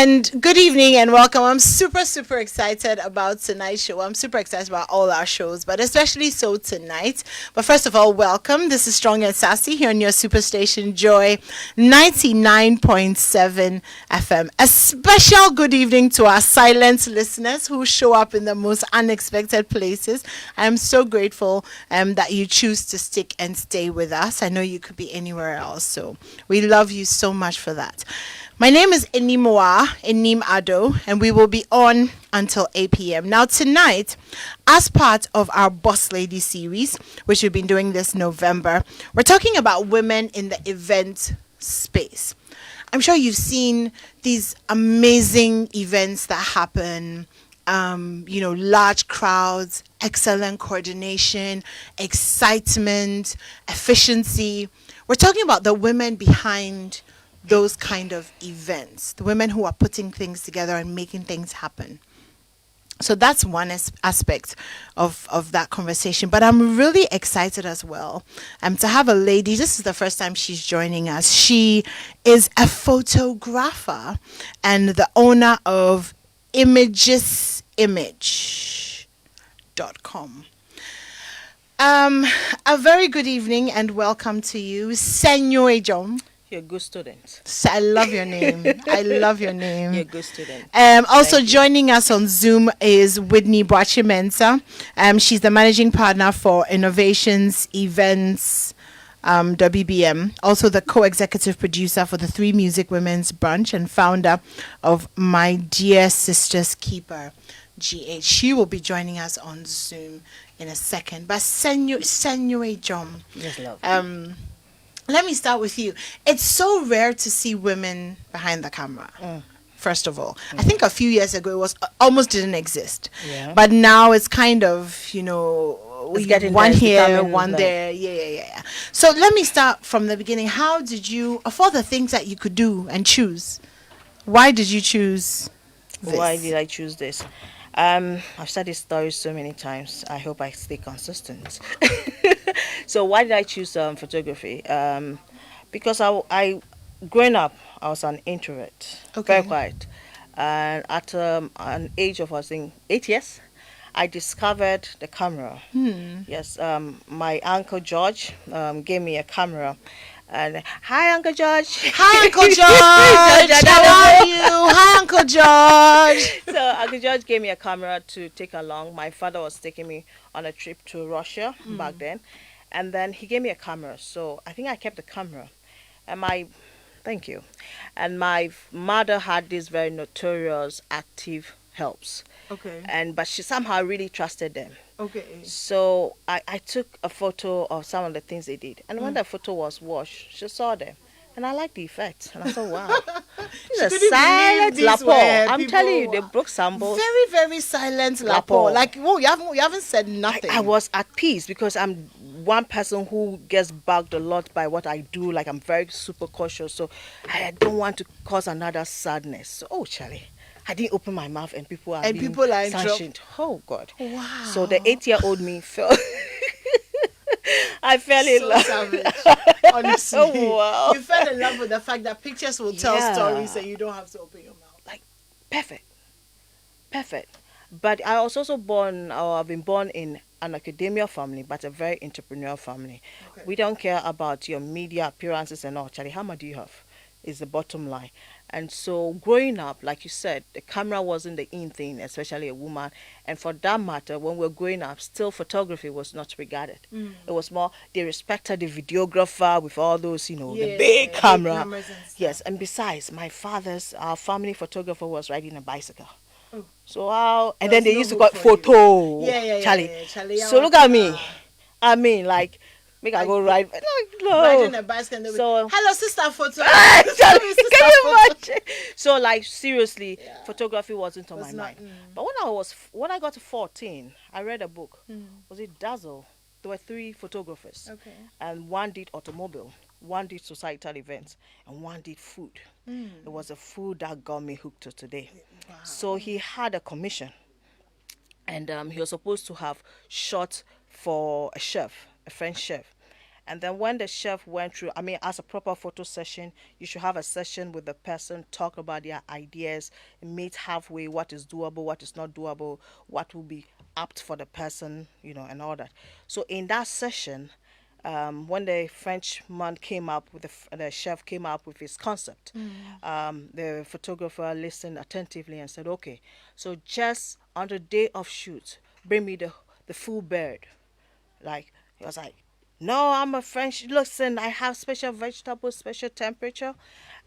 And good evening and welcome. I'm super excited about tonight's show. I'm super excited about all our shows, but especially so tonight. But first of all, welcome. This is Strong and Sassy here on your superstation Joy 99.7 FM. A special good evening to our silent listeners who show up in the most unexpected places. I'm so grateful that you choose to stick and stay with us. I know you could be anywhere else, so we love you so much for that. My name is Animwaa Anim-Addo, and we will be on until 8 p.m. Now, tonight, as part of our Boss Lady series, which we've been doing this November, we're talking about women in the event space. I'm sure you've seen these amazing events that happen, large crowds, excellent coordination, excitement, efficiency. We're talking about the women behind those kind of events, the women who are putting things together and making things happen. So that's one aspect of that conversation. But I'm really excited as well to have a lady. This is the first time she's joining us. She is a photographer and the owner of imagesimage.com. A very good evening and welcome to you, Senyo Ejom. You're a good student. I love your name. I love your name. You're a good student. Also joining us on Zoom is Whitney Boachimensa. She's the managing partner for Innovations Events WBM. Also the co-executive producer for the Three Music Women's Brunch and founder of My Dear Sister's Keeper GH. She will be joining us on Zoom in a second. But Senyo Ejom. Yes, love. Let me start with you. It's so rare to see women behind the camera. First of all, I think a few years ago it was almost didn't exist. Yeah. But now it's kind of, It's getting one there, it's here, becoming one like- there. Yeah. So let me start from the beginning. How did you, of all the things that you could do and choose, why did you choose this? Why did I choose this? I've said this story so many times. I hope I stay consistent. So why did I choose photography? Because I growing up, I was an introvert, very quiet. And at an age of, I think, 8 years, I discovered the camera. Yes, my Uncle George gave me a camera. And hi, Uncle George. Hi, Uncle George. How are you? Hi, Uncle George. So Uncle George gave me a camera to take along. My father was taking me on a trip to Russia back then. And then he gave me a camera. So I think I kept the camera. And thank you. And my mother had these very notorious active helps. Okay. But she somehow really trusted them. Okay. So I took a photo of some of the things they did. And when the photo was washed, she saw them. And I liked the effect. And I thought, wow. This is a silent lapo. I'm telling you, they broke samples. Very silent lapo. Lapo. Like, whoa, you haven't said nothing. I was at peace because I'm one person who gets bugged a lot by what I do. Like, I'm very super cautious. So I don't want to cause another sadness. So, oh, Charlie. I didn't open my mouth and people are in trouble. Oh, God. Wow. So the 8-year-old me fell. I fell in love. Savage. Honestly. Oh, wow. You fell in love with the fact that pictures will tell stories and you don't have to open your mouth. Like, perfect. But I was also I've been born in an academia family, but a very entrepreneurial family. Okay. We don't care about your media appearances and all. Charlie, how much do you have? Is the bottom line. And so growing up, like you said, the camera wasn't the in thing, especially a woman. And for that matter, when we were growing up, still photography was not regarded. It was more, they respected the videographer with all those, the big camera. Cameras and stuff. Yes, and besides, our family photographer was riding a bicycle. Oh. So and There's then they no used to hope call for you. photo. Yeah. Charlie. So look at me. I mean, like, make I go ride. No. Riding a bicycle and So- hello, sister photo. Can you Photo. imagine? So, like, seriously, photography wasn't on my not- mind. But when I got to 14, I read a book. Was it Dazzle? There were 3 photographers. Okay. And one did automobile, one did societal events, and one did food. It was the food that got me hooked to today. Wow. So he had a commission. And he was supposed to have shot for a chef, a French chef. And then when the chef went through, I mean, as a proper photo session, you should have a session with the person, talk about their ideas, meet halfway, what is doable, what is not doable, what will be apt for the person, and all that. So in that session, when the Frenchman came up with the chef came up with his concept, the photographer listened attentively and said, "Okay, so just on the day of shoot, bring me the full bird." Like he was like, "No, I'm a French. Listen, I have special vegetables, special temperature,"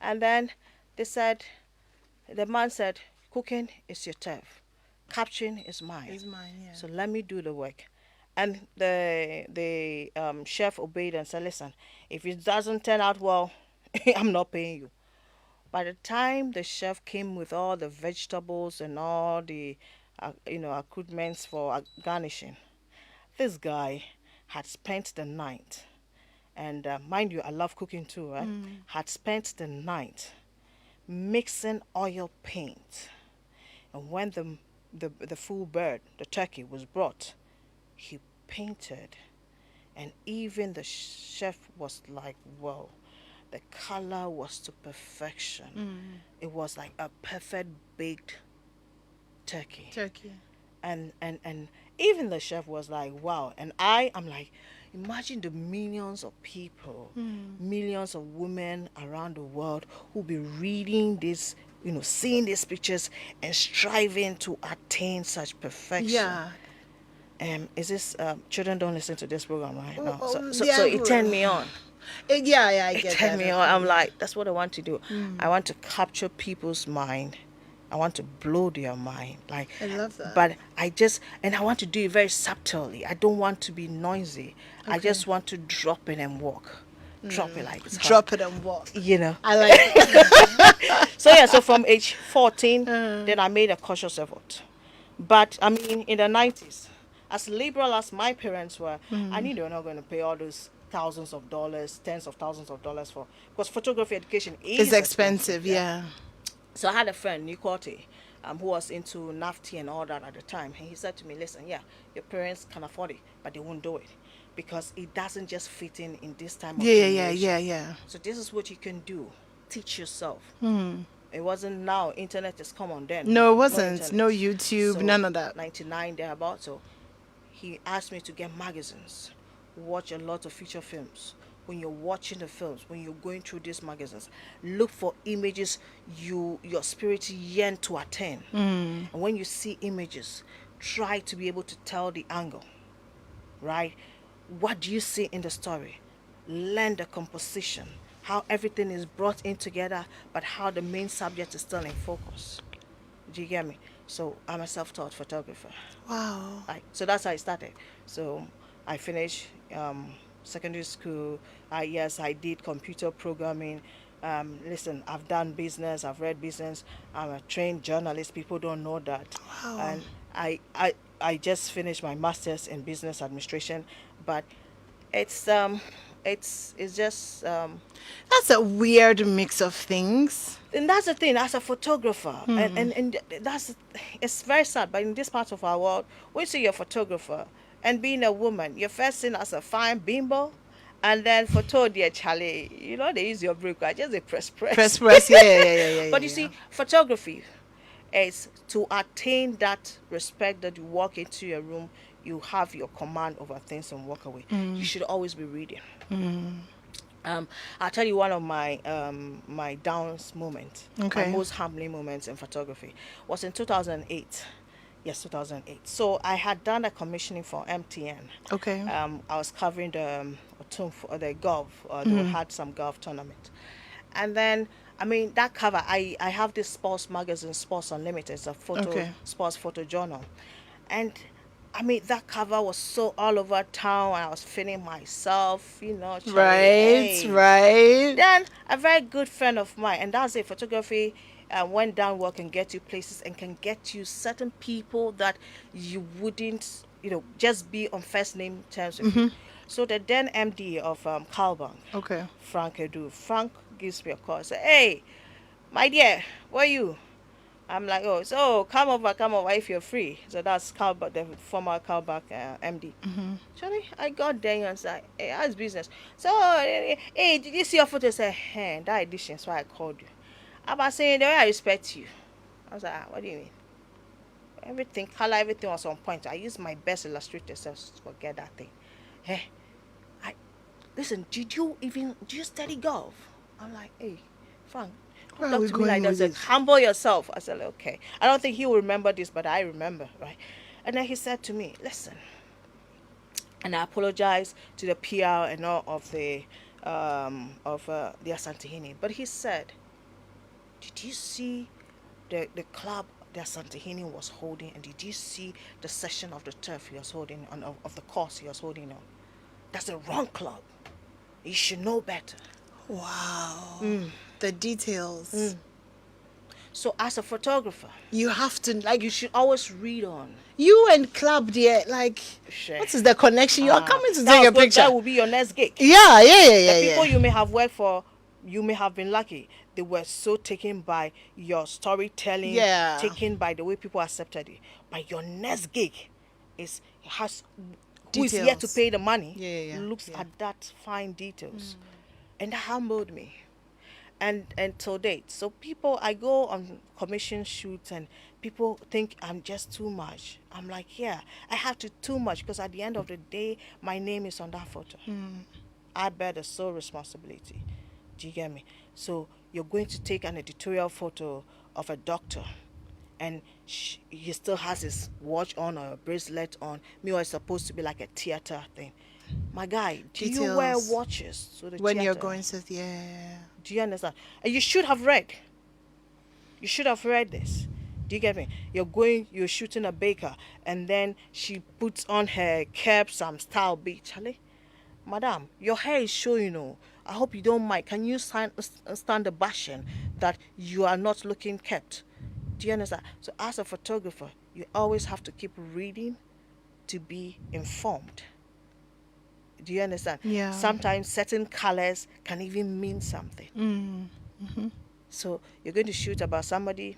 and then they said, the man said, "Cooking is your turf, capturing is mine. It's mine, yeah. So let me do the work." And the chef obeyed and said, "Listen, if it doesn't turn out well, I'm not paying you." By the time the chef came with all the vegetables and all the accoutrements for garnishing, this guy had spent the night, and mind you, I love cooking too, right? Had spent the night mixing oil paint, and when the full bird, the turkey, was brought, he painted, and even the chef was like, "Whoa." The color was to perfection. It was like a perfect baked turkey. Turkey. And even the chef was like, "Wow." And I'm like, imagine the millions of people, millions of women around the world who'll be reading this, seeing these pictures and striving to attain such perfection. Yeah. Is this children don't listen to this program, right? No. Oh, So yeah, it turned me on. Yeah, I It get turned that. me on. I'm like, that's what I want to do. I want to capture people's mind. I want to blow their mind. Like, I love that. But I want to do it very subtly. I don't want to be noisy. I just want to drop it and walk. Drop it like it's hot. Drop it and walk. I like it. So from age 14, then I made a cautious effort. But I mean, in the 90s, as liberal as my parents were, I knew they were not going to pay all those thousands of dollars, tens of thousands of dollars for, because photography education is It's expensive, yeah. So I had a friend, Nicote, who was into NAFTA and all that at the time. And he said to me, "Listen, yeah, your parents can afford it, but they won't do it because it doesn't just fit in this time of generation. Yeah. So this is what you can do. Teach yourself." It wasn't now. Internet is common then. No, it wasn't. internet. No YouTube, So, none of that. 99 thereabout. So he asked me to get magazines, watch a lot of feature films. When you're watching the films, when you're going through these magazines, look for images your spirit yearn to attain. And when you see images, try to be able to tell the angle, right? What do you see in the story? Learn the composition, how everything is brought in together, but how the main subject is still in focus. Do you get me? So I'm a self-taught photographer. Wow. So that's how I started. So I finished secondary school. Yes, I did computer programming. Listen, I've done business. I've read business. I'm a trained journalist. People don't know that. Wow. And I just finished my master's in business administration. But it's just That's a weird mix of things. and that's the thing, as a photographer, and it's very sad, but in this part of our world, when you see you're a photographer and being a woman, you're first seen as a fine bimbo, and then photo dear Charlie, they use your break, I just they press. Press, yeah. But you see, photography is to attain that respect that you walk into your room, you have your command over things and walk away. You should always be reading. I'll tell you one of my my downs moments, Okay. my most humbling moments in photography was in 2008. Yes, 2008. So I had done a commissioning for MTN. Okay. I was covering the golf. They had some golf tournament, and then I mean that cover. I have this sports magazine, Sports Unlimited. It's a sports photo journal, and I mean that cover was so all over town. I was feeling myself, Charlie, hey. Right. Then a very good friend of mine, and that's it. Photography went down work can get you places and can get you certain people that you wouldn't, just be on first name terms with you. So the then MD of Calbank, Okay. Frank gives me a call. Say, "Hey, my dear, where are you?" I'm like, oh, so come over if you're free. So that's Calback, the former Calback MD. Actually, I got there and said, hey, how's business? So, hey, did you see your photo? I said, hey, that edition, so I called you. I was saying, the way I respect you. I was like, what do you mean? Everything, color, everything was on point. I used my best illustrator to forget that thing. Hey, I listen, do you study golf? I'm like, hey, Frank, don't Where are talk we to me like going that. He with said, this? humble yourself. I said, okay. I don't think he will remember this, but I remember, right? And then he said to me, listen, and I apologized to the PR and all of the Asantehene. But he said, did you see the club that Santahini was holding, and did you see the session of the turf he was holding on of the course he was holding on? That's the wrong club. You should know better. Wow. The details. So as a photographer, You have to like you should always read on. you and Club dear, like Sure. what is the connection? You're coming to take a picture. That will be your next gig. Yeah, yeah, yeah, The yeah, people yeah. you may have worked for, you may have been lucky. They were so taken by your storytelling, Yeah. taken by the way people accepted it. But your next gig has who is yet to Details. pay the money Yeah, yeah, yeah, looks yeah. at that fine details, and that humbled me. And till date, so people, I go on commission shoots and people think I'm just too much. I'm like, yeah, I have to too much because at the end of the day, my name is on that photo. I bear the sole responsibility. Do you get me? So you're going to take an editorial photo of a doctor, and he still has his watch on or a bracelet on. Meanwhile, it's supposed to be like a theater thing. My guy, do you wear Details. watches to the When you're theater? going to yeah. Do you understand? And you should have read. You should have read this. Do you get me? You're shooting a baker, and then she puts on her cap, some style beat, Charlie. Madam, your hair is showing. Oh, I hope you don't mind. Can you stand the bashing that you are not looking kept? Do you understand? So, as a photographer, you always have to keep reading to be informed. Do you understand? Yeah. Sometimes certain colors can even mean something. So you're going to shoot about somebody,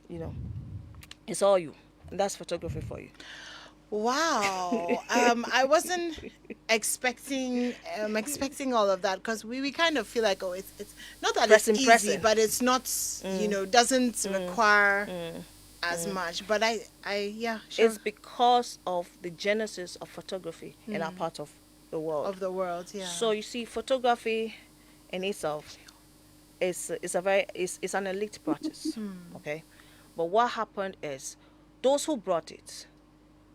you know, it's all you. And that's photography for you. Wow. I wasn't expecting all of that because we kind of feel like it's not that it's easy, Pressing. but it's not doesn't require as much. But I yeah, sure. It's because of the genesis of photography in our part of the world. Of the world, yeah. So you see, photography in itself is an elite practice. Okay, but what happened is those who brought it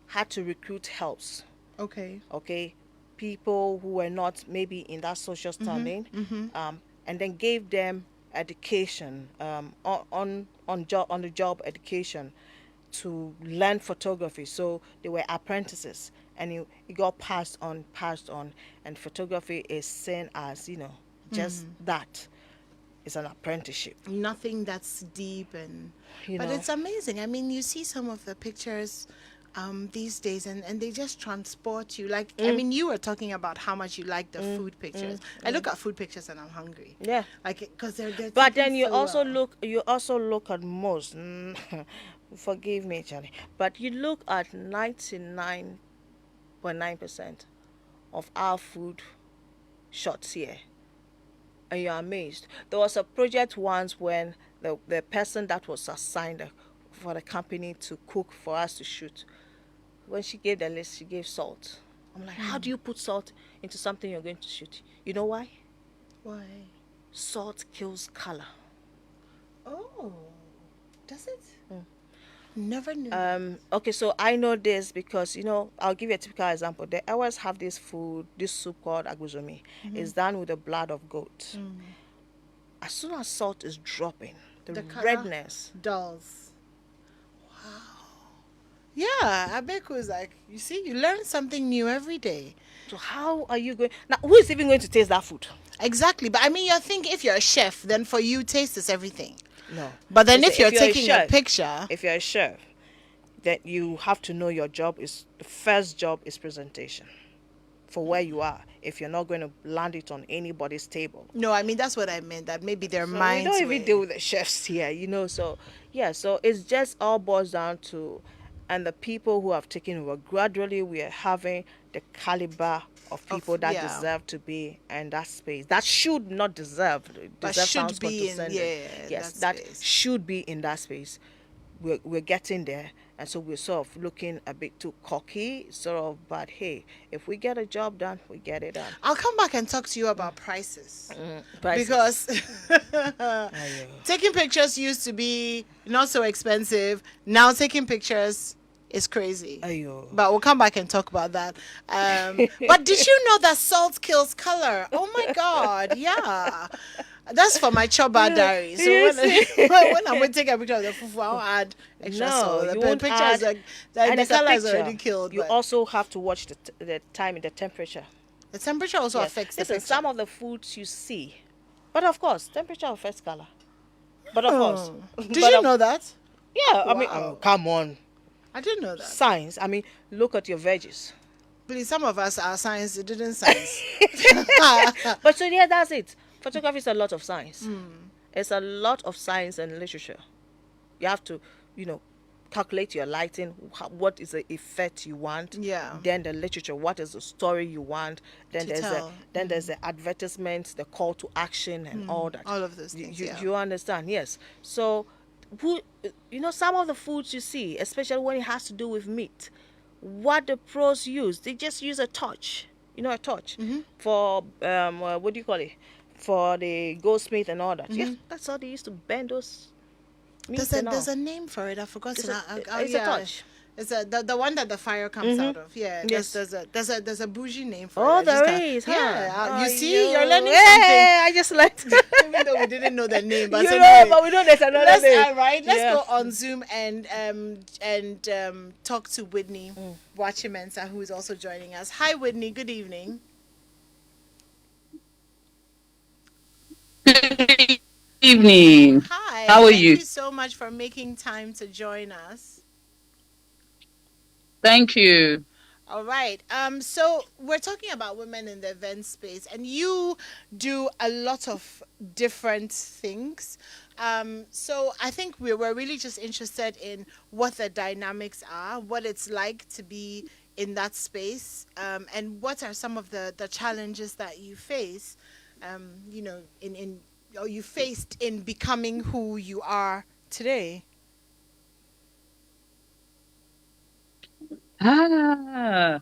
had to recruit helps. Okay. Okay, people who were not maybe in that social standing, and then gave them education, on the job education to learn photography. So they were apprentices, and it got passed on, and photography is seen as just that. It's an apprenticeship. Nothing that's deep and You but know. it's amazing. I mean, you see some of the pictures these days and they just transport you. Like I mean, you were talking about how much you like the food pictures. I look at food pictures and I'm hungry. Yeah. Like because they're But taken then you so also well. look at most. Forgive me, Charlie. But you look at 99.9% of our food shots here, and you're amazed. There was a project once when the person that was assigned for the company to cook for us to shoot, when she gave the list, she gave salt. I'm like, how do you put salt into something you're going to shoot? You know why? Why? Salt kills color. Oh, does it? Never knew. Okay, so I know this because I'll give you a typical example. They always have this soup called aguzomi. It's done with the blood of goat. As soon as salt is dropping, the color redness. dulls. Yeah, Abeku is like, you see, you learn something new every day. So how are you going now? Who is even going to taste that food? Exactly. But I mean, you're thinking if you're a chef, then for you, taste is everything. No. But then Listen, if you're taking a chef, picture, if you're a chef, then you have to know your job is the first job is presentation. for where you are if you're not going to land it on anybody's table. No, I mean that's what I meant. That maybe their So we minds don't even deal were. with the chefs here, So yeah, so it's just all boils down to, and the people who have taken over gradually, we are having the caliber of Of people that yeah, deserve to be in that space. That should not deserve. but Deserve should sounds be in condescending. Yes, that that space. should be in that space. We're getting there, and so we're sort of looking a bit too cocky, sort of. But hey, if we get a job done, we get it done. I'll come back and talk to you about prices. Prices. Because Ayo. taking pictures used to be not so expensive. Now taking pictures is crazy. Ayo. But we'll come back and talk about that. But did you know that salt kills color? Oh my God, yeah. That's for my Choba diary. So You when, see? when I'm going to take a picture of the fufu, I'll add extra No, salt. you The won't picture add. is like, And the it's a color is picture. already killed. You But also have to watch the time and the temperature. the temperature also Yes. affects the Listen, picture. some of the foods you see, but of course, temperature affects color. But of course, Did you know that? Yeah, I mean, Wow. come on, I didn't know that. science. I mean, look at your veggies. Please, some of us are science, it didn't science. But so yeah, that's it. Photography is a lot of science. It's a lot of science and literature. You have to, calculate your lighting. What is the effect you want? Yeah. Then the literature. What is the story you want? Then To tell. there's the advertisement, the call to action, and all that. All of those things, yeah. You understand? Yes. So, some of the foods you see, especially when it has to do with meat, what the pros use, they just use a torch. A torch for what do you call it? For the goldsmith and all that. Yeah, that's how they used to bend those meats There's and all. a name for it. I forgot It's it. it's a torch. It's the one that the fire comes out of. Yeah. Yes. There's a bougie name for it. Oh, I just there can't- is, huh? Yeah. Oh, You see, you're learning Hey, I just learned. something. Even though we didn't know the name, but You anyway, know, but we know there's another let's name. right. Let's Yeah. go on Zoom and talk to Whitney Wachimensa, who is also joining us. Hi, Whitney. Good evening. Good evening. Hi. How are Thank you? you so much for making time to join us. Thank you. All right. So we're talking about women in the event space, and you do a lot of different things. So I think we were really just interested in what the dynamics are, what it's like to be in that space, and what are some of the challenges that you face, in or you faced in becoming who you are today. Ah,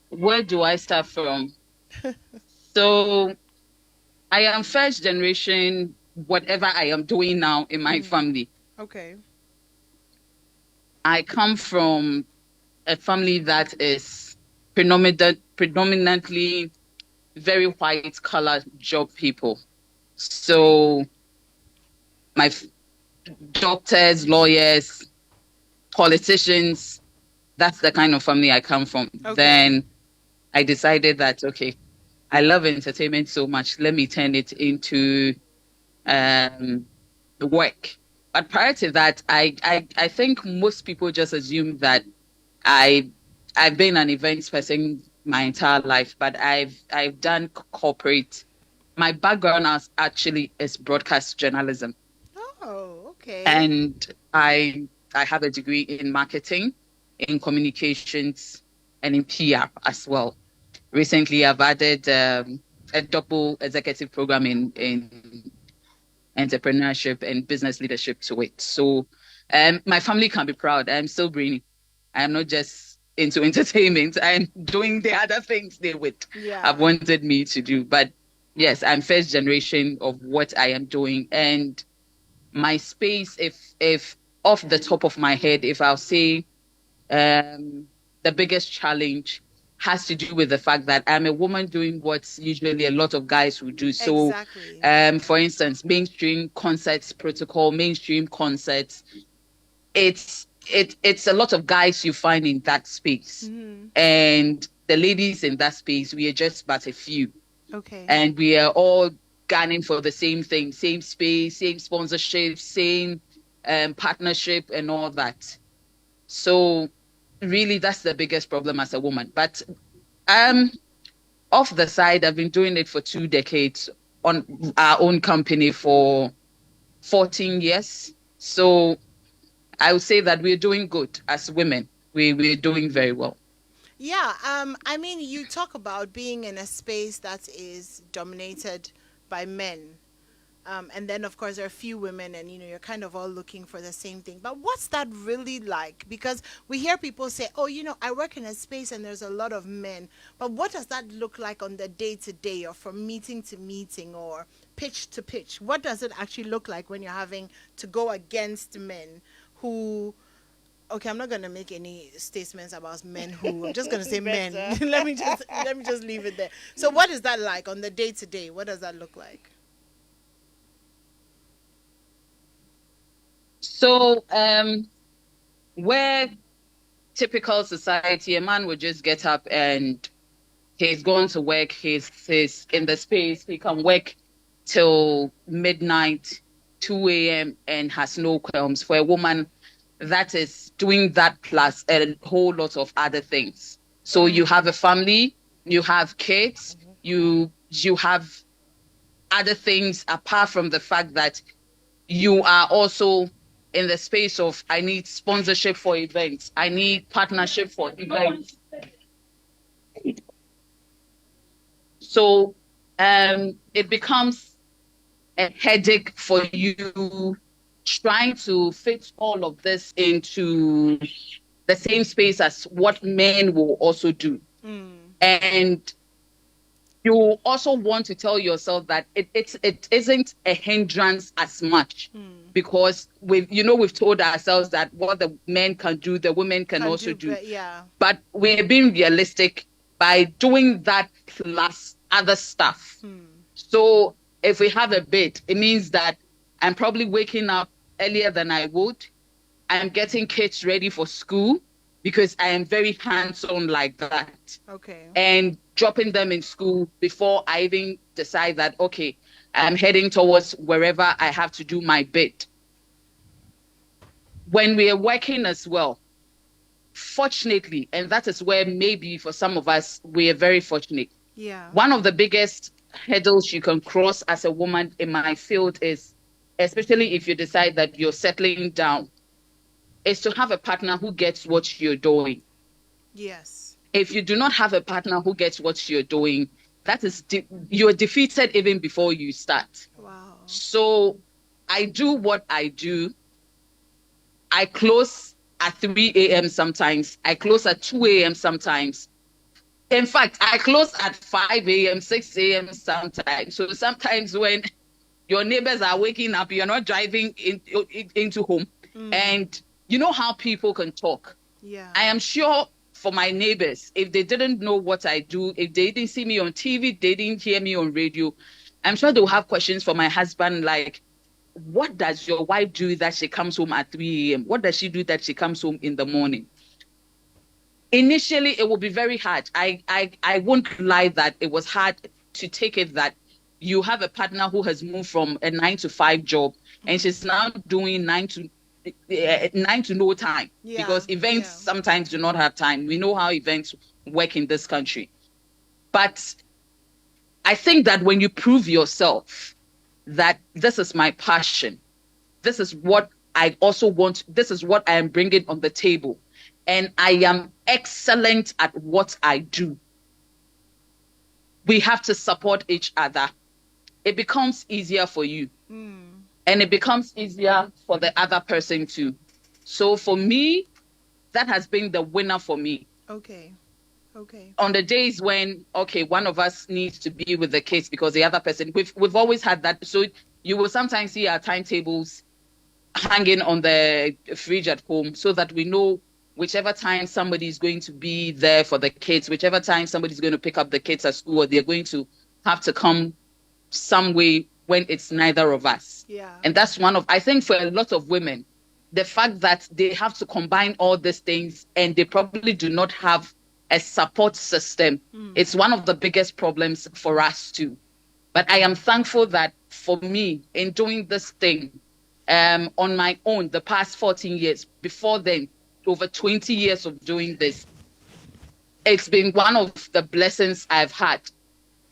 where do I start from? So I am first generation, whatever I am doing now in my family. Okay. I come from a family that is predominantly very white collar job people. So my doctors, lawyers, politicians, that's the kind of family I come from. Okay. Then I decided that, okay, I love entertainment so much. Let me turn it into work. But prior to that, I think most people just assume that I I've been an events person my entire life, but I've done corporate. My background actually is broadcast journalism, Oh, okay. and I have a degree in marketing, in communications, and in PR as well. Recently, I've added a double executive program in entrepreneurship and business leadership to it. So my family can be proud. I'm so brainy. I'm not just into entertainment. I'm doing the other things they would Yeah. have wanted me to do. But yes, I'm first generation of what I am doing. And my space, if off the top of my head, if I'll say the biggest challenge has to do with the fact that I'm a woman doing what usually a lot of guys would do. So, Exactly. for instance, mainstream concerts protocol, mainstream concerts, it's a lot of guys you find in that space, and the ladies in that space, we are just but a few, Okay. and we are all gunning for the same thing, same space, same sponsorship, same partnership, and all that. So really, that's the biggest problem as a woman. But off the side, I've been doing it for 2 decades on our own company for 14 years. So I would say that we're doing good as women. We're doing very well. Yeah, I mean, you talk about being in a space that is dominated by men. And then, of course, there are a few women, and you're kind of all looking for the same thing. But what's that really like? Because we hear people say, "Oh, I work in a space and there's a lot of men." But what does that look like on the day to day, or from meeting to meeting, or pitch to pitch? What does it actually look like when you're having to go against men who? Okay, I'm not gonna make any statements about men who. I'm just gonna say men. let me just leave it there. So, what is that like on the day to day? What does that look like? So, where typical society, a man would just get up and he's going to work, he's in the space, he can work till midnight, 2 a.m. and has no qualms. For a woman, that is doing that plus a whole lot of other things. So you have a family, you have kids, you have other things apart from the fact that you are also in the space of, I need sponsorship for events, I need partnership for events. So it becomes a headache for you trying to fit all of this into the same space as what men will also do. And you also want to tell yourself that it isn't a hindrance as much, because we've told ourselves that what the men can do, the women can also do. Yeah. But we're being realistic by doing that plus other stuff. So if we have a bit, it means that I'm probably waking up earlier than I would. I'm getting kids ready for school because I am very hands-on like that. Okay. And dropping them in school before I even decide that, okay, I'm heading towards wherever I have to do my bit. When we are working as well, fortunately, and that is where maybe for some of us, we are very fortunate. Yeah. One of the biggest hurdles you can cross as a woman in my field is, especially if you decide that you're settling down, is to have a partner who gets what you're doing. Yes. If you do not have a partner who gets what you're doing, that is you're defeated even before you start. Wow. So I do what I do. I close at 3 a.m. sometimes. I close at 2 a.m. sometimes. In fact, I close at 5 a.m., 6 a.m. sometimes. So sometimes when your neighbors are waking up, you're not driving into home. And you know how people can talk. Yeah. I am sure for my neighbors, if they didn't know what I do, if they didn't see me on TV, they didn't hear me on radio, I'm sure they'll have questions for my husband like, what does your wife do that she comes home at 3 a.m.? What does she do that she comes home in the morning? Initially, it will be very hard. I won't lie that it was hard to take it that you have a partner who has moved from a 9 to 5 job and she's now doing 9 to no time, because events sometimes do not have time. We know how events work in this country. But I think that when you prove yourself that this is my passion, this is what I also want, this is what I am bringing on the table, and I am excellent at what I do, we have to support each other. It becomes easier for you. And it becomes easier for the other person too. So for me, that has been the winner for me. Okay. On the days when, okay, one of us needs to be with the kids because the other person, we've always had that. So you will sometimes see our timetables hanging on the fridge at home so that we know whichever time somebody is going to be there for the kids, whichever time somebody's going to pick up the kids at school, or they're going to have to come some way when it's neither of us. Yeah. And that's I think for a lot of women, the fact that they have to combine all these things and they probably do not have a support system, it's one of the biggest problems for us too. But I am thankful that for me, in doing this thing on my own, the past 14 years, before then, over 20 years of doing this, it's been one of the blessings I've had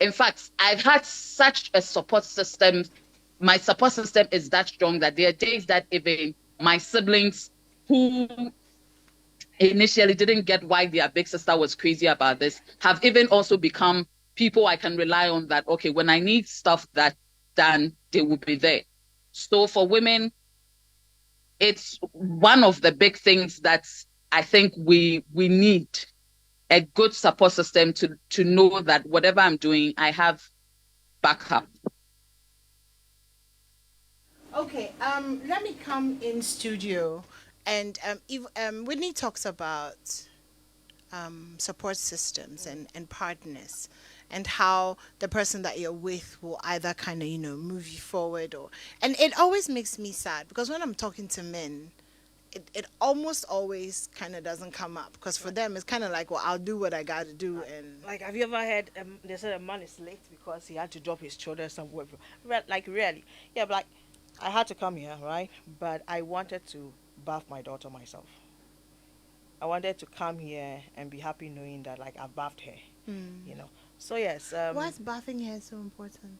In fact, I've had such a support system. My support system is that strong that there are days that even my siblings who initially didn't get why their big sister was crazy about this have even also become people I can rely on, that okay, when I need stuff that done, they will be there. So for women, it's one of the big things that I think we need a good support system to know that whatever I'm doing, I have backup. Okay, let me come in studio, and Whitney talks about support systems and partners, and how the person that you're with will either kind of move you forward, or and it always makes me sad because when I'm talking to men, it almost always kind of doesn't come up because for them it's kind of like, well, I'll do what I got to do. And Like, have you ever heard they said a man is late because he had to drop his children somewhere? Like, really? Yeah, but like, I had to come here, right? But I wanted to bath my daughter myself. I wanted to come here and be happy knowing that, like, I bathed her, you know. So, yes, why is bathing hair so important?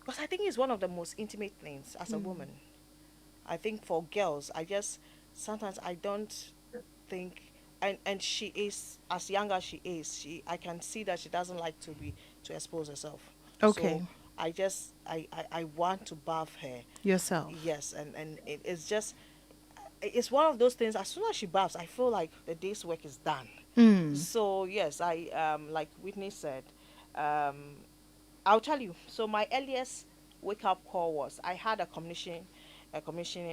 because I think it's one of the most intimate things as a woman. I think for girls, I just sometimes I don't think, and she is as young as she is. I can see that she doesn't like to expose herself. Okay. So I want to bath her. Yourself. Yes, and it's just it's one of those things. As soon as she baths, I feel like the day's work is done. Mm. So yes, I like Whitney said, um, I'll tell you. So my earliest wake up call was I had a commissioning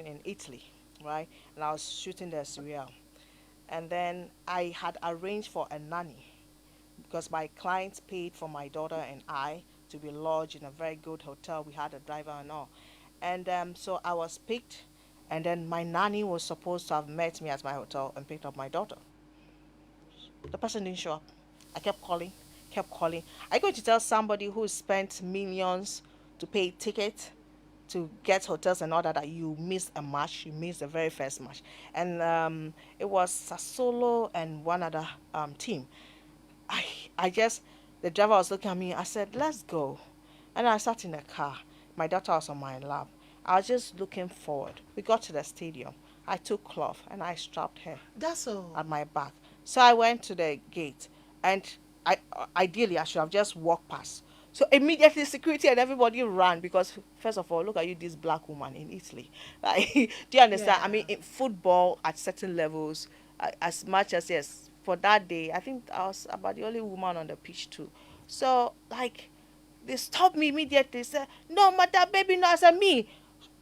in Italy, right? And I was shooting the serial, and then I had arranged for a nanny because my clients paid for my daughter and I to be lodged in a very good hotel. We had a driver and all, and so I was picked, and then my nanny was supposed to have met me at my hotel and picked up my daughter. The person didn't show up. I kept calling, kept calling. Are you going to tell somebody who spent millions to pay ticket to get hotels and all that you missed a match? You missed the very first match, and it was Sassolo and one other team. I I just the driver was looking at me. I said, "Let's go," and I sat in the car. My daughter was on my lap. I was just looking forward. We got to the stadium. I took cloth and I strapped her That's all. at my back. So I went to the gate, and ideally I should have just walked past. So immediately security and everybody ran because first of all, look at you, this black woman in Italy. Like, do you understand? I Yeah. mean, in football at certain levels, as much as yes, for that day, I think I was about the only woman on the pitch too. So like, they stopped me immediately. Said, "No, mother, baby, no." I said, "Me,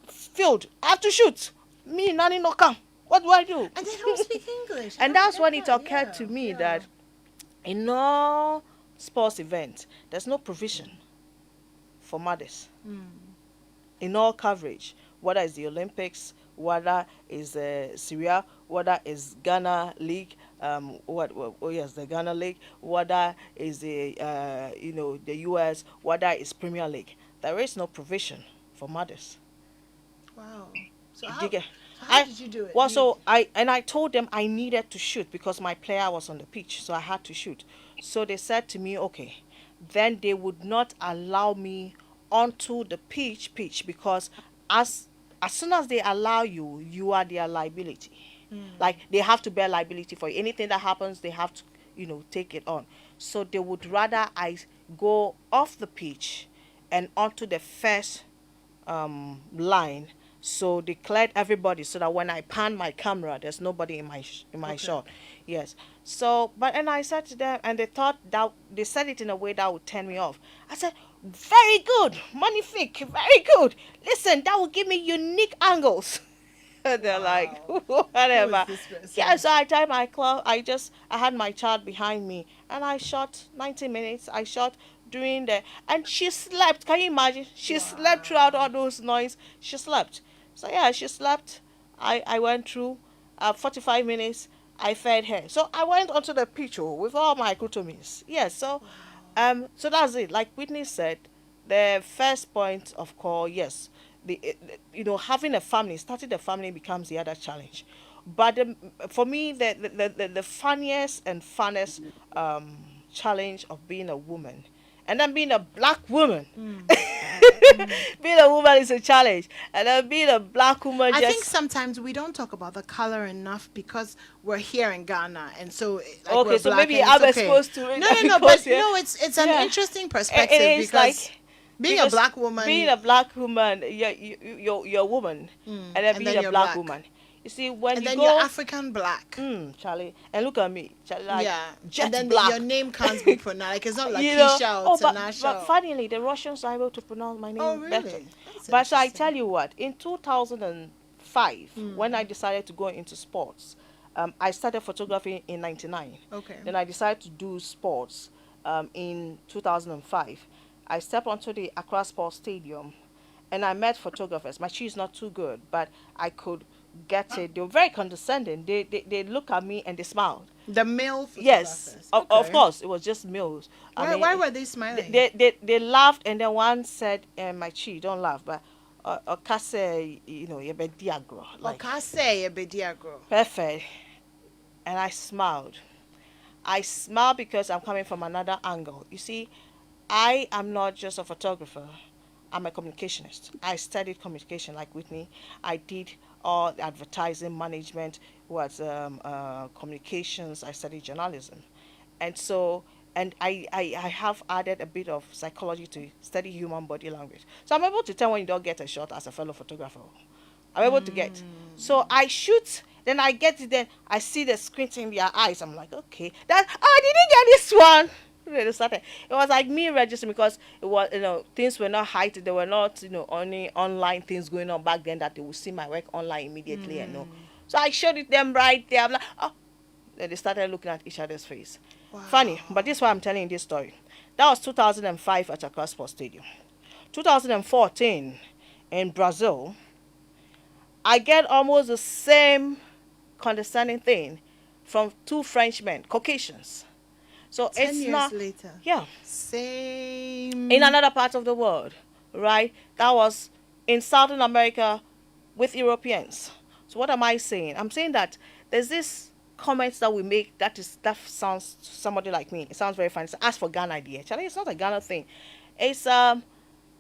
field, I have to shoot. Me, nanny, no come. What do I do?" And they don't speak English. I And don't that's get when it that. occurred to Yeah, me yeah. that in all sports events, there's no provision for mothers in all coverage, whether it's the Olympics, whether it's Syria, whether it's Ghana League, oh yes, the Ghana League, whether it's the the US, whether it's Premier League. There is no provision for mothers. Wow. So Do you get? how I did you do it? well, so I told them I needed to shoot because my player was on the pitch, so I had to shoot. So they said to me, okay, then they would not allow me onto the pitch because as as soon as they allow you, you are their liability. Like they have to bear liability for you. Anything that happens, they have to, take it on. So they would rather I go off the pitch and onto the first line. So they cleared everybody so that when I pan my camera, there's nobody in my Okay. shot. Yes. So, but and I said to them, and they thought that they said it in a way that would turn me off. I said, "Very good, magnifique, very good. Listen, that will give me unique angles." And they're like, Wow. Who whatever. is this person? Yeah, so I tied my cloth. I had my child behind me, and I shot 90 minutes. I shot during the, and she slept. Can you imagine? She slept throughout all those noise. She slept. So yeah, she slept. I went through, 45 minutes. I fed her. So I went onto the pitch with all my accoutrements. Yes. So, so that's it. Like Whitney said, the first point of call, yes, having a family, starting a family becomes the other challenge. But for me, the funniest and funnest challenge of being a woman And then being a black woman, being a woman is a challenge. And then being a black woman, I just think sometimes we don't talk about the color enough because we're here in Ghana, and so like okay. we're So black maybe and I'm it's okay. exposed to it. No, because, but yeah, no, it's an yeah. interesting It perspective is because like being a because black woman, being a black woman, you're a woman, and then and being then a you're black black, woman. You see, when and you then you're go, African black. Charlie, and look at me, Charlie, like Yeah, and jet then black. your name can't be pronounced. Like it's not like You know, Keisha or oh, but Tanasha. funnily, the Russians are able to pronounce my Oh, name better. really? That's But so I tell interesting. you what, in 2005, when I decided to go into sports, I started photography in '99. Okay. Then I decided to do sports in 2005. I stepped onto the Accra Sports Stadium and I met photographers. My shoe is not too good, but I could get it. They were very condescending. They look at me and they smiled. The male Yes, photographers. of Okay. course, it was just males. Why were they smiling? They laughed, and then one said, "My chi, don't laugh," but Okase, you be diagro, like Okase Ebediagro. perfect. And I smiled. I smiled because I'm coming from another angle. You see, I am not just a photographer. I'm a communicationist. I studied communication like Whitney. I did all advertising management, was communications. I studied journalism. And so, and I have added a bit of psychology to study human body language. So I'm able to tell when you don't get a shot as a fellow photographer. I'm able to get. So I shoot, then I get it, then I see the squinting in their eyes. I'm like, okay, I didn't get this one. They started. It was like me registering because it was, things were not heightened. There were not, only online things going on back then that they would see my work online immediately and know. So I showed it them right there. I'm like, oh. Then they started looking at each other's face. Wow. Funny, but this is why I'm telling you this story. That was 2005 at Accra Sports Stadium. 2014 in Brazil, I get almost the same condescending thing from two Frenchmen, Caucasians. So 10 it's years not, later. yeah, Same. in another part of the world, right? That was in Southern America with Europeans. So what am I saying? I'm saying that there's this comments that we make that sounds to somebody like me. It sounds very funny. So ask for Ghana idea. Actually, it's not a Ghana thing. It's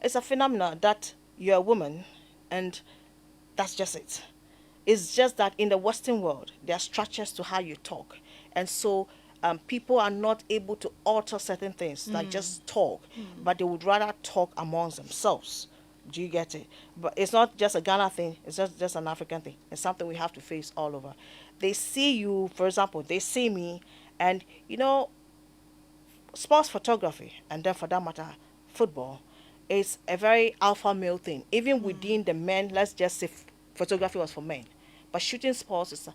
it's a phenomenon that you're a woman, and that's just it. It's just that in the Western world, there are structures to how you talk, and so people are not able to alter certain things, like just talk, but they would rather talk amongst themselves. Do you get it? But it's not just a Ghana thing. It's just an African thing. It's something we have to face all over. They see you, for example, they see me, and sports photography, and then for that matter, football, is a very alpha male thing. Even within the men, let's just say photography was for men. But shooting sports is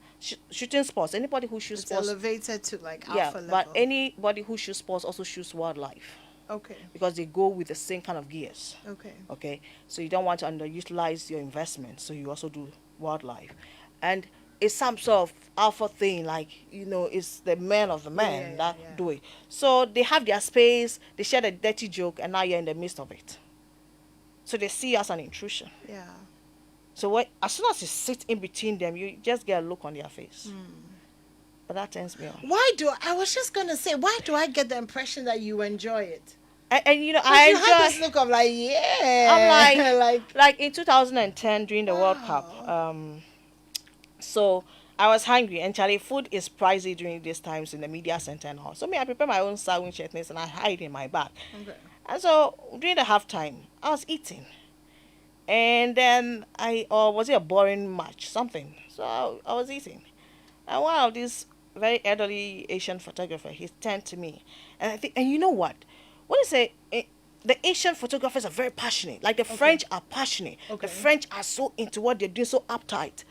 shooting sports. Anybody who shoots It's sports, elevated to like yeah. alpha level. But anybody who shoots sports also shoots wildlife Okay. because they go with the same kind of gears. Okay. Okay, so you don't want to underutilize your investment, so you also do wildlife, and it's some sort of alpha thing, like it's the men of the men that do it. So they have their space, they share a dirty joke, and now you're in the midst of it. So they see you as an intrusion. Yeah. So as soon as you sit in between them, you just get a look on their face. But that turns me on. I was just gonna say, why do I get the impression that you enjoy it? And I You had this enjoy. look of like, yeah. I'm like like in 2010 during the World Cup. So I was hungry, and Charlie, food is pricey during these times in the media center and all. So I prepare my own sandwich chutneys and I hide in my bag. okay. And so during the halftime, I was eating, and then or was it a boring match, something? So I was eating, and one of these very elderly Asian photographer, he turned to me, and I think, and you know what? What is it? The Asian photographers are very passionate. Like the French are passionate. Okay. The French are so into what they're doing, so uptight.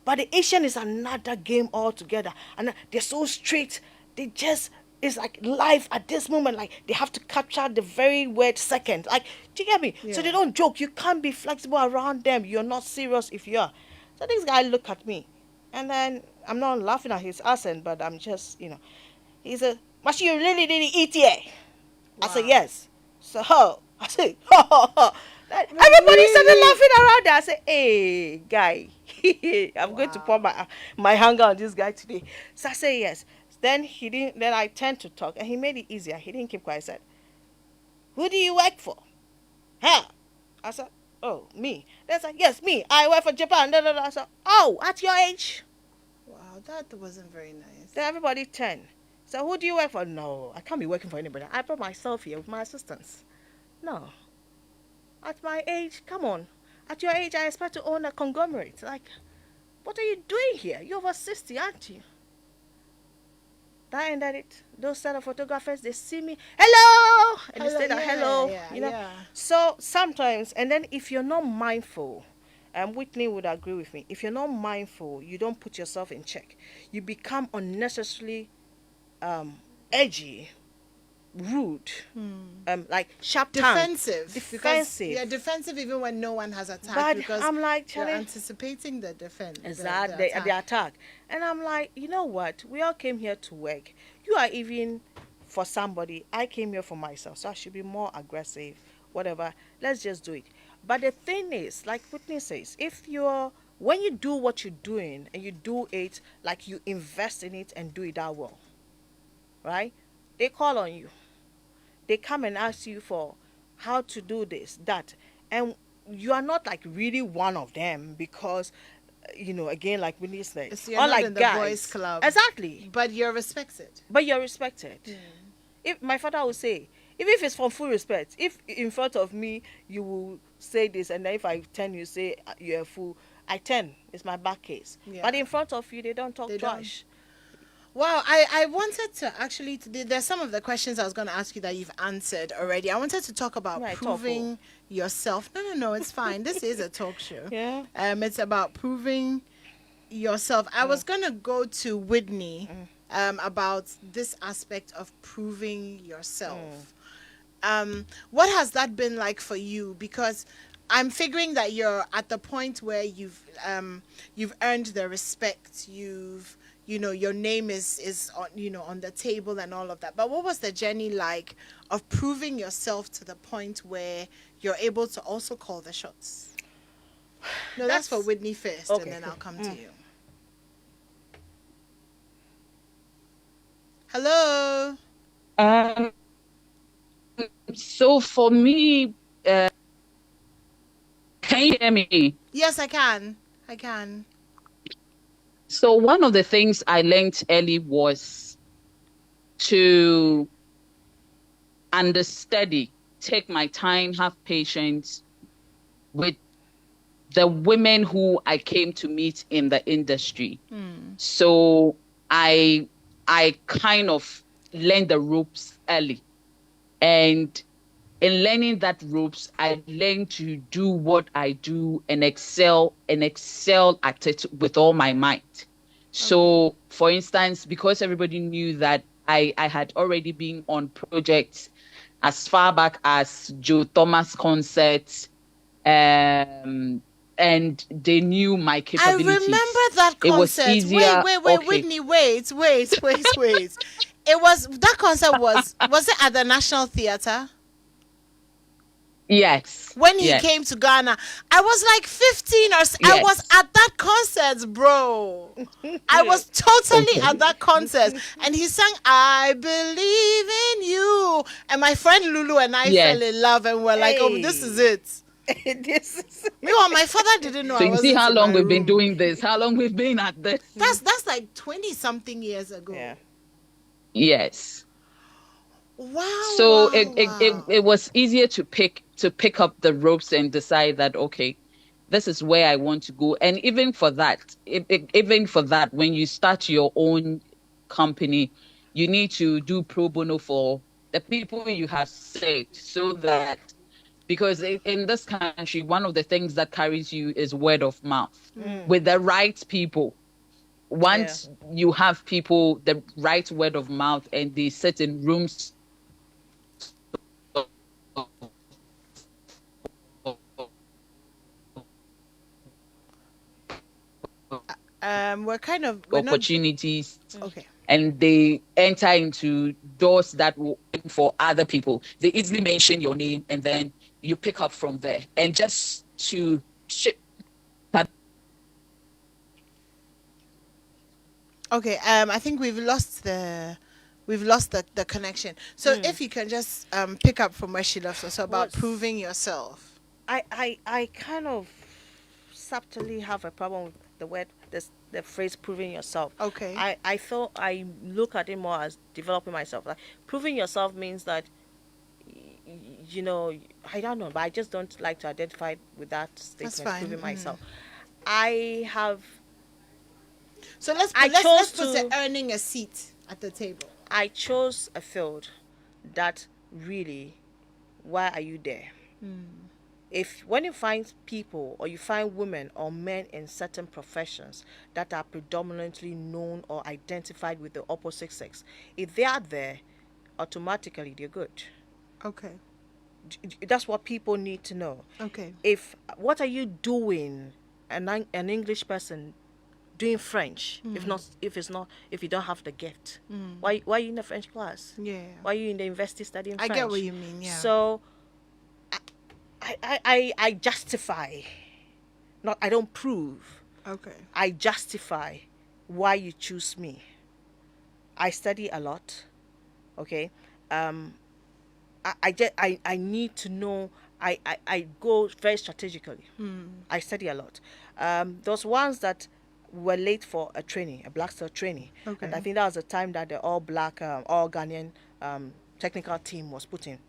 But the Asian is another game altogether. And they're so strict. It's like life at this moment. Like they have to capture the very word second. Like, do you get me? Yeah. So they don't joke. You can't be flexible around them. You're not serious if you are. So this guy looked at me. And then I'm not laughing at his accent, but I'm just, he said, "Must you really, really eat here?" I said, Wow. "Yes." So, I said, everybody started laughing around there. I said, "Hey, guy, I'm going to pour my hunger on this guy today." So I said, "Yes." Then he didn't. Then I turned to talk, and he made it easier. He didn't keep quiet. I said, Who do you work for? Huh? I said, oh, me. They said, yes, me. I work for Japan. Da, da, da. I said, oh, at your age? Wow, that wasn't very nice. Then everybody 10. So who do you work for? No, I can't be working for anybody. I brought myself here with my assistants. No. At my age, come on. At your age, I expect to own a conglomerate. Like, what are you doing here? You're over 60, aren't you? That ended it. Those set of photographers, they see me, hello, and they say that hello, you know. Yeah. So sometimes, and then if you're not mindful, and Whitney would agree with me, if you're not mindful, you don't put yourself in check. You become unnecessarily edgy, rude, like sharp tongue, Defensive. defensive. Yeah, defensive even when no one has attacked. But because I'm like, you're Charlie, anticipating the defense. exactly, the attack. And I'm like, you know what? We all came here to work. You are even for somebody. I came here for myself, so I should be more aggressive. Whatever. Let's just do it. But the thing is, like Whitney says, if you're when you do what you're doing and you do it like you invest in it and do it that well, right? They call on you. They come and ask you for how to do this, that, and you are not like really one of them because again, like Winnie said, So you're not like in the guys, boys club. exactly, But you're respected. but you're respected. If my father would say, even if it's from full respect, if in front of me you will say this, and then if I turn you say you're a fool, I turn. It's my back case. Yeah. But in front of you, they don't talk They don't. trash. Wow, I wanted to actually, there's some of the questions I was going to ask you that you've answered already. I wanted to talk about Right, proving yourself. No, it's fine. This is a talk show. Yeah. It's about proving yourself. I was going to go to Whitney about this aspect of proving yourself. What has that been like for you? Because I'm figuring that you're at the point where you've earned the respect. Your name is on on the table and all of that. But what was the journey like of proving yourself to the point where you're able to also call the shots? No, that's for Whitney first, okay, and then I'll come to you. Hello. So for me, can you hear me? Yes, I can. So one of the things I learned early was to understudy, take my time, have patience with the women who I came to meet in the industry. So I kind of learned the ropes early. And in learning that ropes, I learned to do what I do and excel at it with all my might. So, for instance, because everybody knew that I had already been on projects as far back as Joe Thomas concerts, and they knew my capabilities. I remember that concert. It was easier. Wait, Okay. Whitney, wait. It was that concert was it at the National Theatre? Yes. When he came to Ghana, I was like 15 or so. I was at that concert, bro. I was totally at that concert, and he sang "I Believe in You," and my friend Lulu and I fell in love, and we're like, "Oh, this is it." This is Meanwhile, my father didn't know. So I you was see how long we've been room. doing this, how long we've been at this. That's like 20 something years ago. yeah. Yes. Wow. So wow. it was easier to pick up the ropes and decide that, okay, this is where I want to go. And even for that, when you start your own company, you need to do pro bono for the people you have saved, so that, because in this country, one of the things that carries you is word of mouth with the right people. Once you have people, the right word of mouth, and they sit in rooms we're opportunities, okay. and they enter into doors that will open for other people. They easily mention your name, and then you pick up from there. And just to ship that. Okay, I think we've lost We've lost the connection. So if you can just pick up from where she left us about Was proving yourself. I kind of subtly have a problem with the word, the phrase proving yourself. Okay. I thought I look at it more as developing myself. Like proving yourself means that you know, I don't know, but I just don't like to identify with that That's statement, fine. proving Mm. myself. I have So let's I put let's chose put the to earning a seat at the table. I chose a field that really, why are you there? If when you find people or you find women or men in certain professions that are predominantly known or identified with the opposite sex, if they are there, automatically they're good. Okay. That's what people need to know. Okay. If what are you doing, an English person doing French, if you don't have the gift, why are you in the French class? Yeah. Why are you in the university studying I French? get what you mean. Yeah. So I justify, not I don't prove. Okay. I justify why you choose me. I study a lot. Okay. I need to know. I go very strategically. I study a lot. Those ones that were late for a training, a black star training, Okay. and I think that was the time that the all black, all Ghanaian technical team was put in.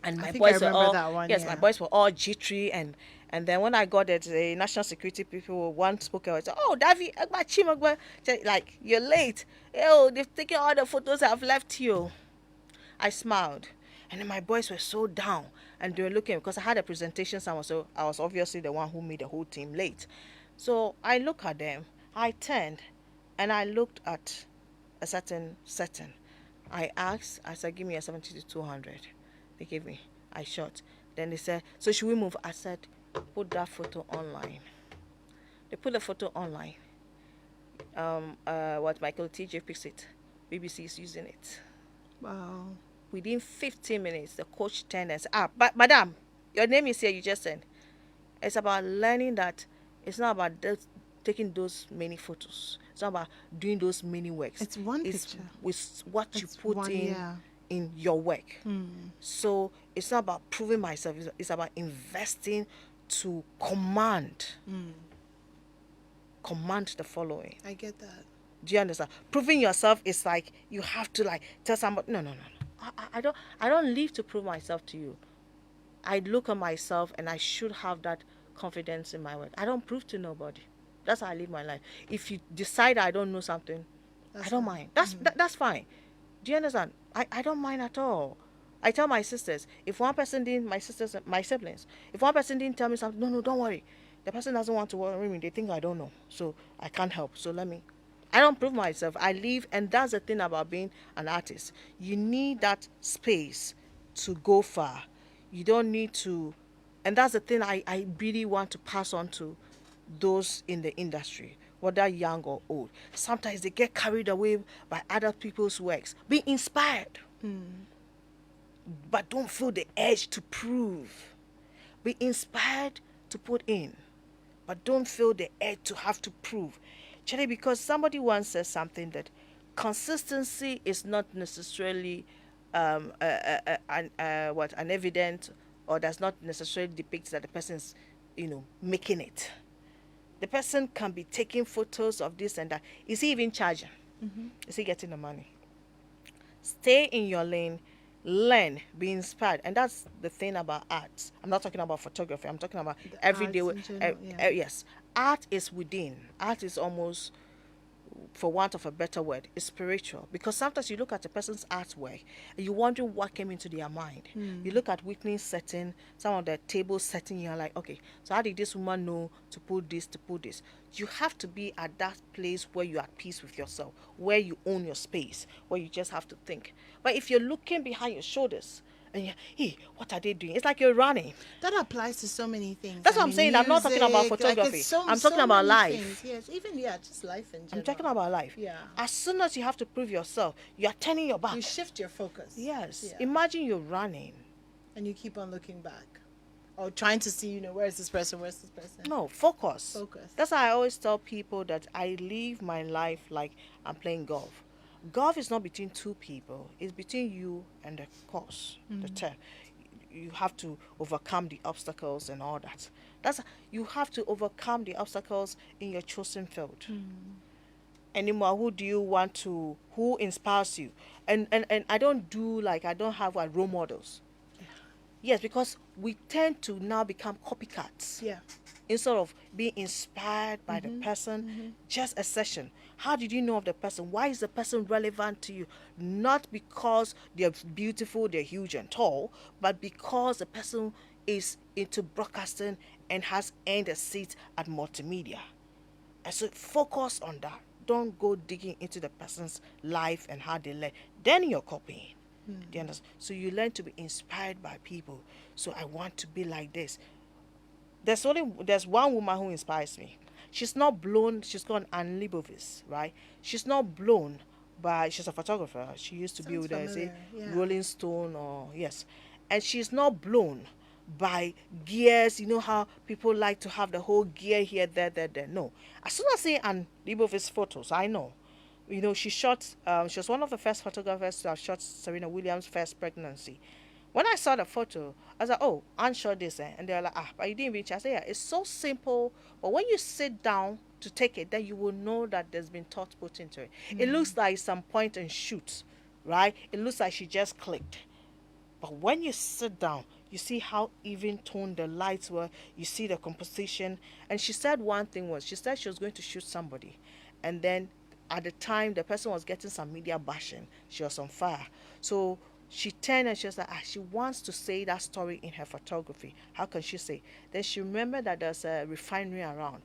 And I my think I boys were remember all, that one. yes, Yeah. my boys were all jittery, and then when I got it, the national security people, one spoke, I said, "Oh, Davi, like you're late. Oh, they've taken all the photos I've left you." I smiled, and then my boys were so down, and they were looking because I had a presentation. So I was obviously the one who made the whole team late. So I look at them. I turned, and I looked at a certain setting. I asked. I said, "Give me a 70 to 200." They gave me. I shot. Then they said, "So should we move?" I said, "Put that photo online." They put the photo online. What Michael TJ picks it. BBC is using it. Wow. Within 15 minutes, the coach turned and said, but madam, your name is here, you just said. It's about learning that it's not about taking those many photos. It's not about doing those many works. It's one picture. With what It's you put one, in yeah. in your work. So it's not about proving myself. It's about investing to command the following. I get that. Do you understand? Proving yourself is like you have to like tell somebody, no. I don't live to prove myself to you. I look at myself and I should have that confidence in my work. I don't prove to nobody. That's how I live my life. If you decide I don't know something, That's I don't fine. mind. That's fine. Do you understand? I don't mind at all. I tell my sisters, if one person didn't, my sisters, my siblings, if one person didn't tell me something, no, don't worry. The person doesn't want to worry me. They think I don't know. So I can't help. So I don't prove myself. I live, and that's the thing about being an artist. You need that space to go far. You don't need to, and that's the thing I really want to pass on to those in the industry, whether young or old. Sometimes they get carried away by other people's works. Be inspired, but don't feel the urge to prove. Be inspired to put in, but don't feel the urge to have to prove. Actually, because somebody once said something that consistency is not necessarily an evidence, or does not necessarily depict that the person's making it. The person can be taking photos of this and that. Is he even charging? Is he getting the money? Stay in your lane, learn, be inspired. And that's the thing about art. I'm not talking about photography. I'm talking about The everyday. arts in general, yeah. Yes. Art is within. Art is almost, for want of a better word, is spiritual. Because sometimes you look at a person's artwork and you wonder what came into their mind. You look at Whitney's setting, some of the table setting, you're like, okay, so how did this woman know to put this, to put this? You have to be at that place where you're at peace with yourself, where you own your space, where you just have to think. But if you're looking behind your shoulders, and you're, hey, what are they doing? It's like you're running. That applies to so many things. That's what I'm saying. I'm not talking about music, photography. it's so, I'm so talking about many life. things. Yes, even just life in general. I'm talking about life. Yeah. As soon as you have to prove yourself, you are turning your back. You shift your focus. Yes. Yeah. Imagine you're running. And you keep on looking back. Or trying to see, where's this person, where's this person. No, focus. Focus. That's how I always tell people that I live my life like I'm playing golf. Golf is not between two people, it's between you and the course, the turn. You have to overcome the obstacles and all that. That's You have to overcome the obstacles in your chosen field. Anymore, who do you want to, who inspires you? And I don't do like, I don't have role models. Yes, because we tend to now become copycats. Yeah. Instead of being inspired by the person, just a session. How did you know of the person? Why is the person relevant to you? Not because they're beautiful, they're huge and tall, but because the person is into broadcasting and has earned a seat at multimedia. And so focus on that. Don't go digging into the person's life and how they learn. Then you're copying. Do you understand? So you learn to be inspired by people. So I want to be like this. There's one woman who inspires me. She's not blown. She's called Anne Libovis, right? She's not blown by. She's a photographer. She used to be Sounds with say familiar, yeah. Rolling Stone or yes, and she's not blown by gears. You know how people like to have the whole gear here, there. No, as soon as I see Anne Libovis photos, I know. You know, she shot. She was one of the first photographers that shot Serena Williams' first pregnancy. When I saw the photo, I was like, "Oh, Anne shot this," and they were like, "Ah, but you didn't reach." I said, "Yeah, it's so simple, but when you sit down to take it, then you will know that there's been thought put into it. It looks like some point and shoot, right? It looks like she just clicked, but when you sit down, you see how even toned the lights were. You see the composition." And she said one thing was, she said she was going to shoot somebody, and then at the time the person was getting some media bashing. She was on fire, so she turned and she was like, she wants to say that story in her photography. How can she say? Then she remembered that there's a refinery around.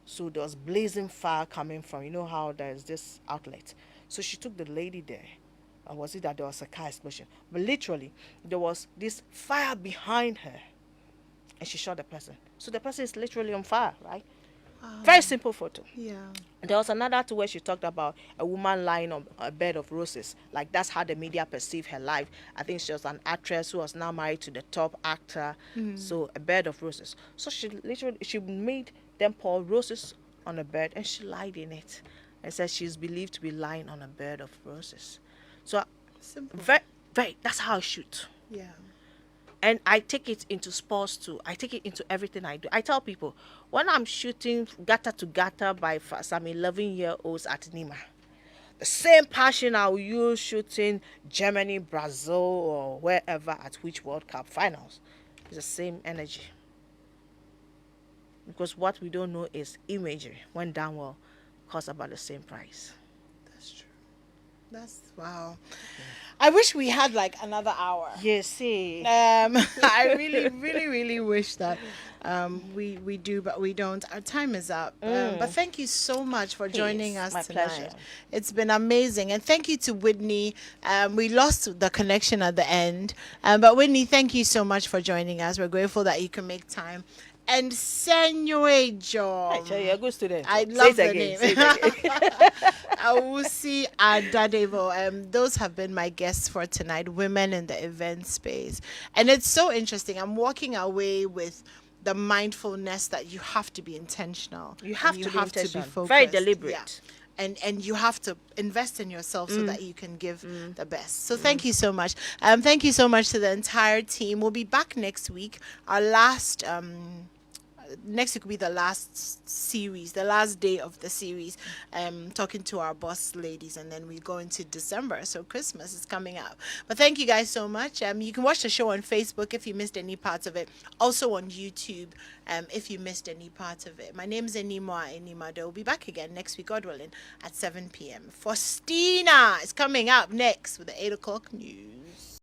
So there was blazing fire coming from, you know how there's this outlet. So she took the lady there. Or was it that there was a car explosion? But literally, there was this fire behind her. And she shot the person. So the person is literally on fire, right? Very simple photo. Yeah. There was another to where she talked about a woman lying on a bed of roses. Like that's how the media perceived her life. I think she was an actress who was now married to the top actor. So a bed of roses. So she made them pour roses on a bed and she lied in it. And said she's believed to be lying on a bed of roses. So Simple. very that's how I shoot. Yeah. And I take it into sports too. I take it into everything I do. I tell people, when I'm shooting Gata to Gata by some 11-year-olds at Nima, the same passion I will use shooting Germany, Brazil, or wherever at which World Cup finals. It's the same energy. Because what we don't know is imagery, when done well, costs about the same price. That's true. That's wow. I wish we had like another hour. Yes, see. I really, really, really wish that we do, but we don't. Our time is up. But thank you so much for joining Peace. us My tonight. pleasure. It's been amazing, and thank you to Whitney. We lost the connection at the end, but Whitney, thank you so much for joining us. We're grateful that you can make time. And Senyoe Job. You're a good student. I Say love it the again, name. say it again. Awusi Adadevo. Those have been my guests for tonight, women in the event space. And it's so interesting. I'm walking away with the mindfulness that you have to be intentional. You have and to be intentional. focused. Very deliberate. Yeah. And you have to invest in yourself so that you can give the best. So thank you so much. Thank you so much to the entire team. We'll be back next week. Our last next week will be the last series, the last day of the series, talking to our boss ladies, and then we go into December. So Christmas is coming up. But thank you guys so much. You can watch the show on Facebook if you missed any parts of it. Also on YouTube, if you missed any part of it. My name is Animwaa Anim-Addo. We'll be back again next week, God willing, at 7 p.m. Faustina is coming up next with the 8 o'clock news.